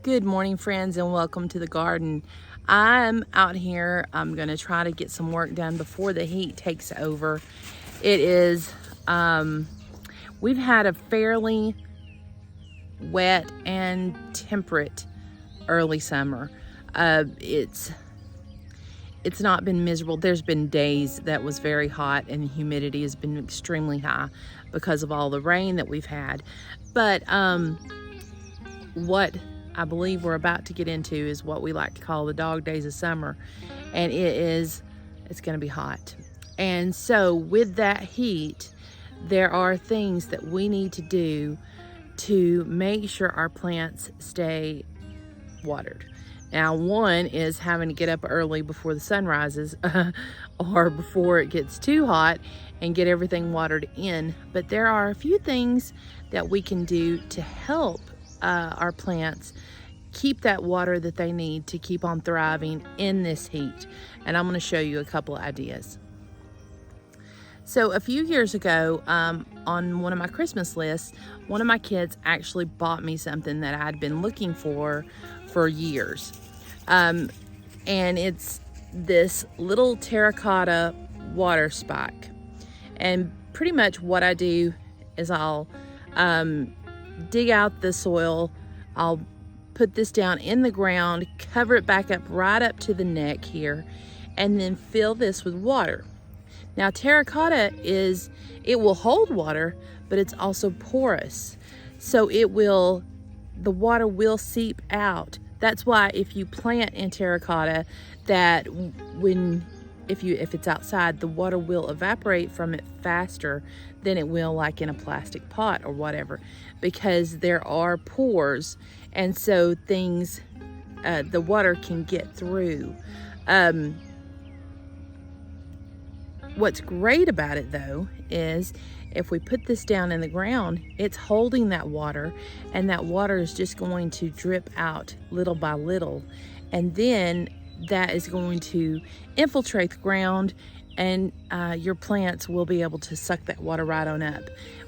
Good morning, friends, and welcome to the garden. I'm out here. I'm going to try to get some work done before the heat takes over. It is, we've had a fairly wet and temperate early summer. It's not been miserable. There's been days that was very hot and the humidity has been extremely high because of all the rain that we've had. But what I believe we're about to get into is what we like to call the dog days of summer, and it's going to be hot. And so with that heat, there are things that we need to do to make sure our plants stay watered. Now, one is having to get up early before the sun rises or before it gets too hot and get everything watered in. But there are a few things that we can do to help our plants keep that water that they need to keep on thriving in this heat. And I'm going to show you a couple of ideas. So a few years ago, on one of my Christmas lists, one of my kids actually bought me something that I'd been looking for years. And it's this little terracotta water spike. And pretty much what I do is I'll dig out the soil, I'll put this down in the ground, cover it back up right up to the neck here, and then fill this with water. Now, terracotta it will hold water, but it's also porous. So the water will seep out. That's why if you plant in terracotta, that if it's outside, the water will evaporate from it faster than it will like in a plastic pot or whatever, because there are pores, and so the water can get through. What's great about it though is if we put this down in the ground, it's holding that water, and that water is just going to drip out little by little, and then that is going to infiltrate the ground, and your plants will be able to suck that water right on up,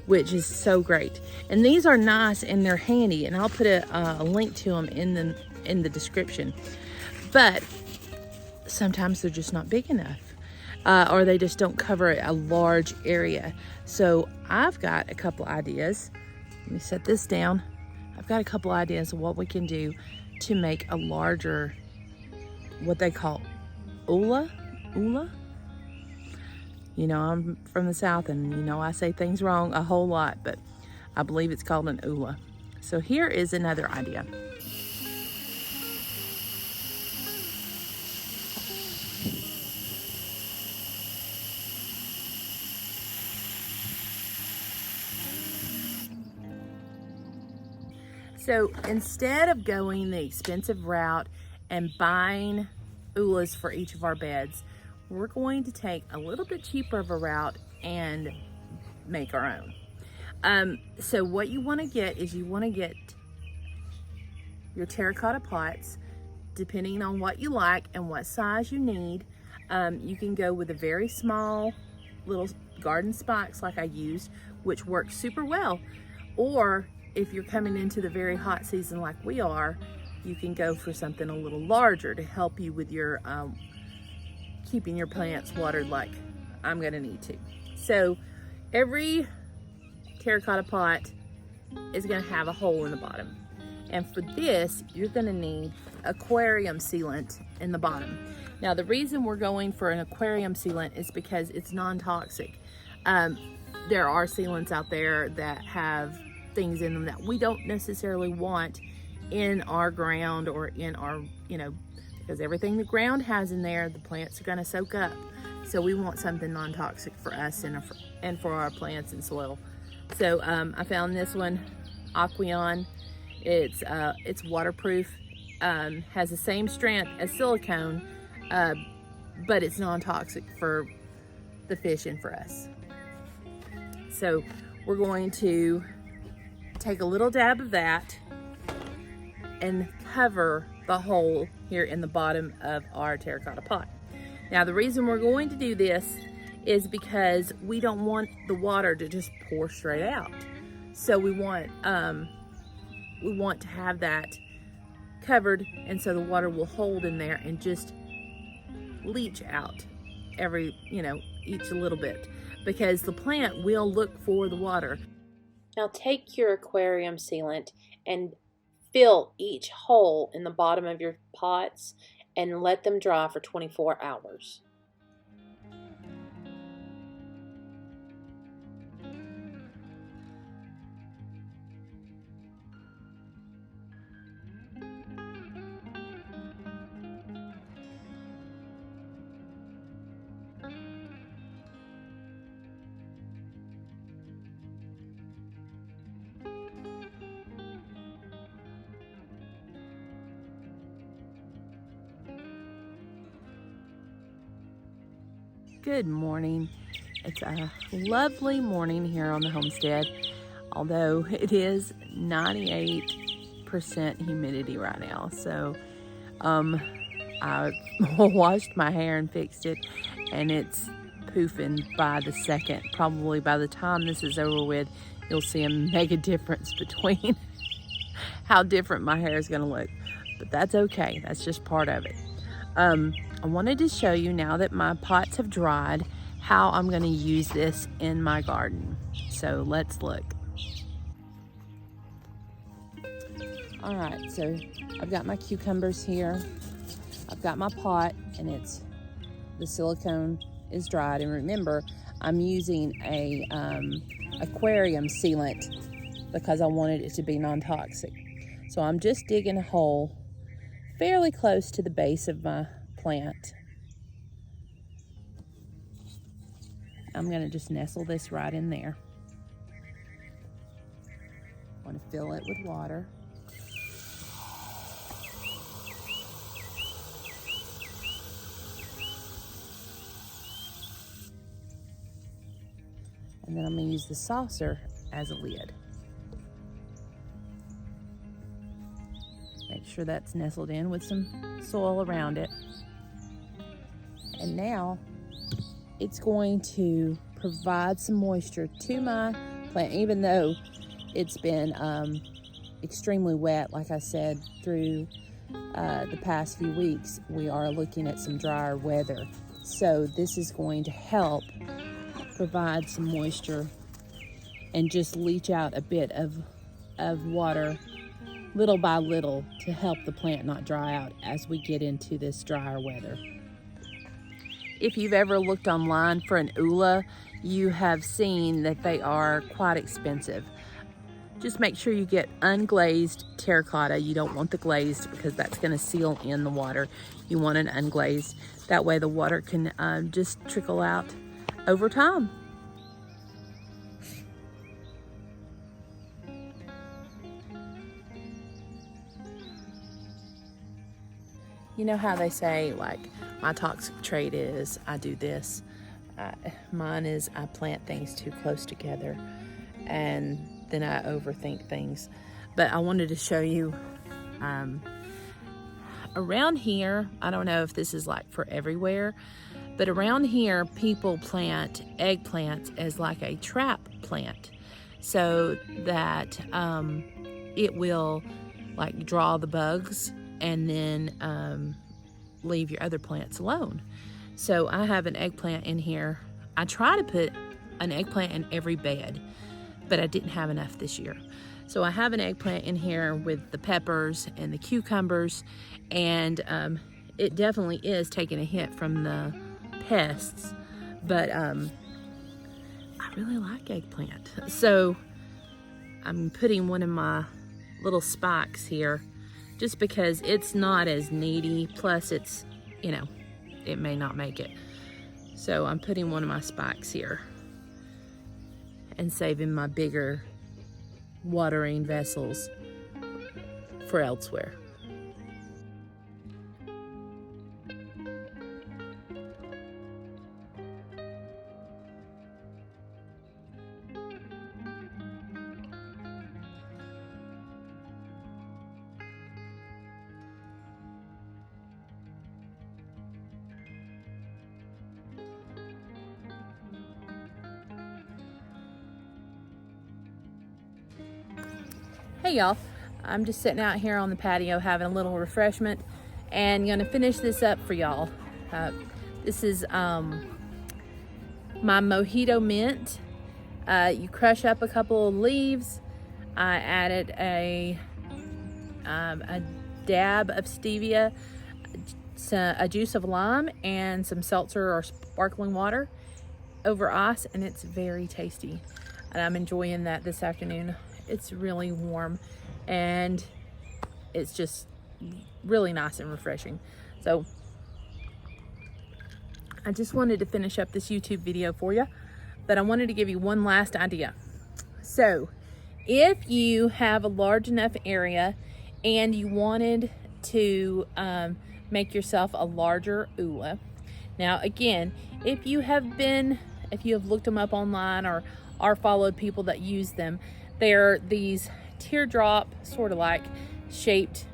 which is so great. And these are nice and they're handy, and I'll put a link to them in the description. But sometimes they're just not big enough. Or they just don't cover a large area. So I've got a couple ideas. Let me set this down. I've got a couple ideas of what we can do to make a larger, what they call olla. You know, I'm from the South, and you know I say things wrong a whole lot, but I believe it's called an olla. So here is another idea. So instead of going the expensive route and buying ollas for each of our beds, we're going to take a little bit cheaper of a route and make our own. So what you want to get is you want to get your terracotta pots, depending on what you like and what size you need. You can go with a very small little garden spikes like I used, which works super well. Or if you're coming into the very hot season like we are, you can go for something a little larger to help you with your keeping your plants watered like I'm gonna need to. So every terracotta pot is gonna have a hole in the bottom. And for this, you're gonna need aquarium sealant in the bottom. Now, the reason we're going for an aquarium sealant is because it's non-toxic. There are sealants out there that have things in them that we don't necessarily want in our ground or in our, because everything the ground has in there, the plants are going to soak up. So we want something non-toxic for us and for our plants and soil. So I found this one, Aqueon. It's waterproof, has the same strength as silicone, but it's non-toxic for the fish and for us. So we're going to take a little dab of that and cover the hole here in the bottom of our terracotta pot. Now, the reason we're going to do this is because we don't want the water to just pour straight out. So we want to have that covered, and so the water will hold in there and just leach out every, each little bit, because the plant will look for the water. Now take your aquarium sealant and fill each hole in the bottom of your pots and let them dry for 24 hours. Good morning. It's a lovely morning here on the homestead, although it is 98% humidity right now. So I washed my hair and fixed it, and it's poofing by the second. Probably by the time this is over with, you'll see a mega difference between how different my hair is going to look. But that's okay. That's just part of it. I wanted to show you, now that my pots have dried, how I'm going to use this in my garden. So let's look. All right, so I've got my cucumbers here. I've got my pot, and the silicone is dried. And remember, I'm using a aquarium sealant because I wanted it to be non-toxic. So I'm just digging a hole fairly close to the base of my plant. I'm going to just nestle this right in there. I want to fill it with water. And then I'm going to use the saucer as a lid. Make sure that's nestled in with some soil around it. And now it's going to provide some moisture to my plant, even though it's been extremely wet. Like I said, through the past few weeks, we are looking at some drier weather. So this is going to help provide some moisture and just leach out a bit of water little by little to help the plant not dry out as we get into this drier weather. If you've ever looked online for an olla, you have seen that they are quite expensive. Just make sure you get unglazed terracotta. You don't want the glazed because that's going to seal in the water. You want an unglazed. That way the water can just trickle out over time. You know how they say, like, my toxic trait is I do this. Mine is I plant things too close together, and then I overthink things. But I wanted to show you around here, I don't know if this is like for everywhere, but around here people plant eggplants as like a trap plant, so that it will like draw the bugs and then leave your other plants alone. So I have an eggplant in here. I try to put an eggplant in every bed, but I didn't have enough this year. So I have an eggplant in here with the peppers and the cucumbers, and it definitely is taking a hit from the pests, but I really like eggplant. So I'm putting one of my little spikes here just because it's not as needy, plus it's, it may not make it. So I'm putting one of my spikes here and saving my bigger watering vessels for elsewhere. Hey y'all, I'm just sitting out here on the patio having a little refreshment and gonna finish this up for y'all. This is my mojito mint. You crush up a couple of leaves. I added a dab of stevia, a juice of lime, and some seltzer or sparkling water over ice, and it's very tasty. And I'm enjoying that this afternoon. It's really warm and it's just really nice and refreshing. So I just wanted to finish up this YouTube video for you, but I wanted to give you one last idea. So if you have a large enough area and you wanted to make yourself a larger olla. Now again, if you have looked them up online or followed people that use them, they're these teardrop sort of like shaped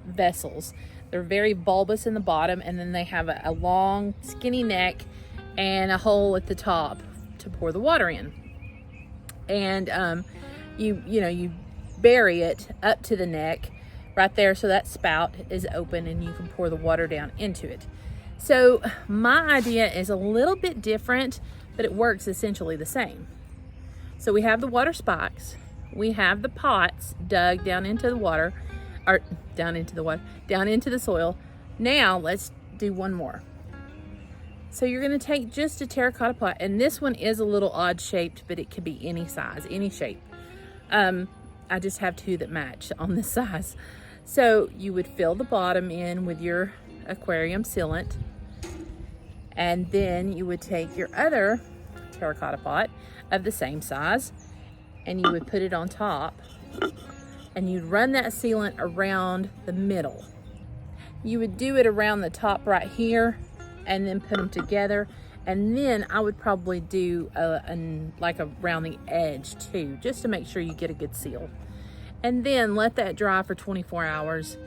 vessels. They're very bulbous in the bottom, and then they have a long skinny neck and a hole at the top to pour the water in. And you bury it up to the neck right there, so that spout is open and you can pour the water down into it. So my idea is a little bit different, but it works essentially the same. So we have the water spikes, we have the pots dug down into the water, or down into the soil. Now let's do one more. So you're gonna take just a terracotta pot, and this one is a little odd shaped, but it could be any size, any shape. I just have two that match on this size. So you would fill the bottom in with your aquarium sealant, and then you would take your other terracotta pot of the same size and you would put it on top, and you'd run that sealant around the middle. You would do it around the top right here and then put them together, and then I would probably do like around the edge too, just to make sure you get a good seal. And then let that dry for 24 hours.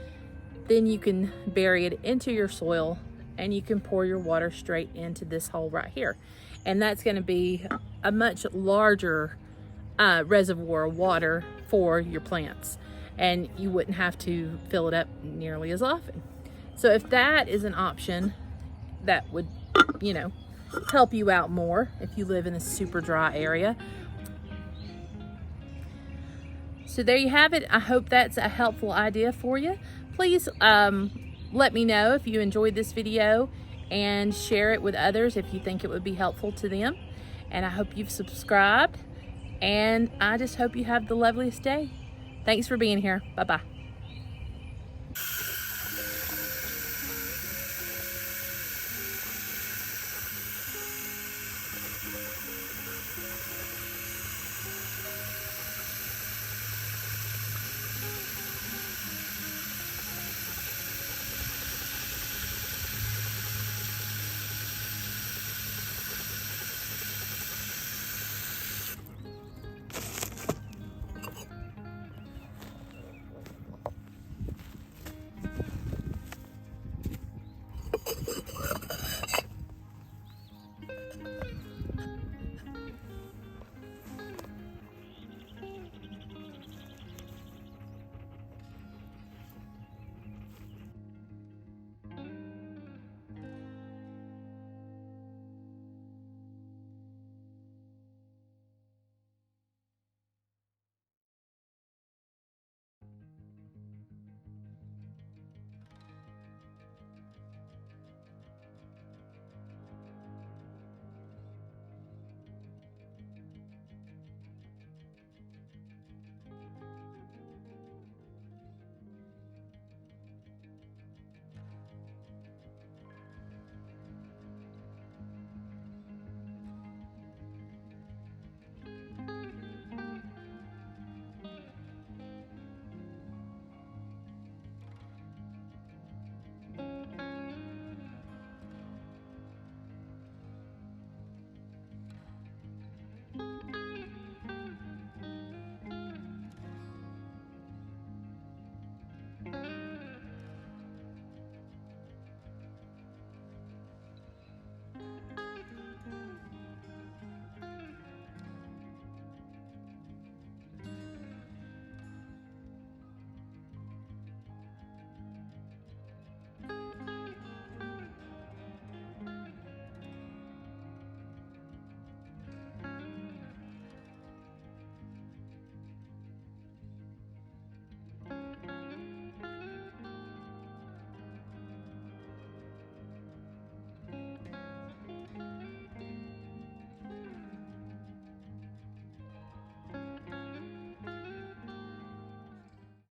Then you can bury it into your soil and you can pour your water straight into this hole right here. And that's gonna be a much larger reservoir of water for your plants, and you wouldn't have to fill it up nearly as often. So if that is an option that would, help you out more if you live in a super dry area. So there you have it. I hope that's a helpful idea for you. Please let me know if you enjoyed this video and share it with others if you think it would be helpful to them. And I hope you've subscribed, and I just hope you have the loveliest day. Thanks for being here. Bye-bye.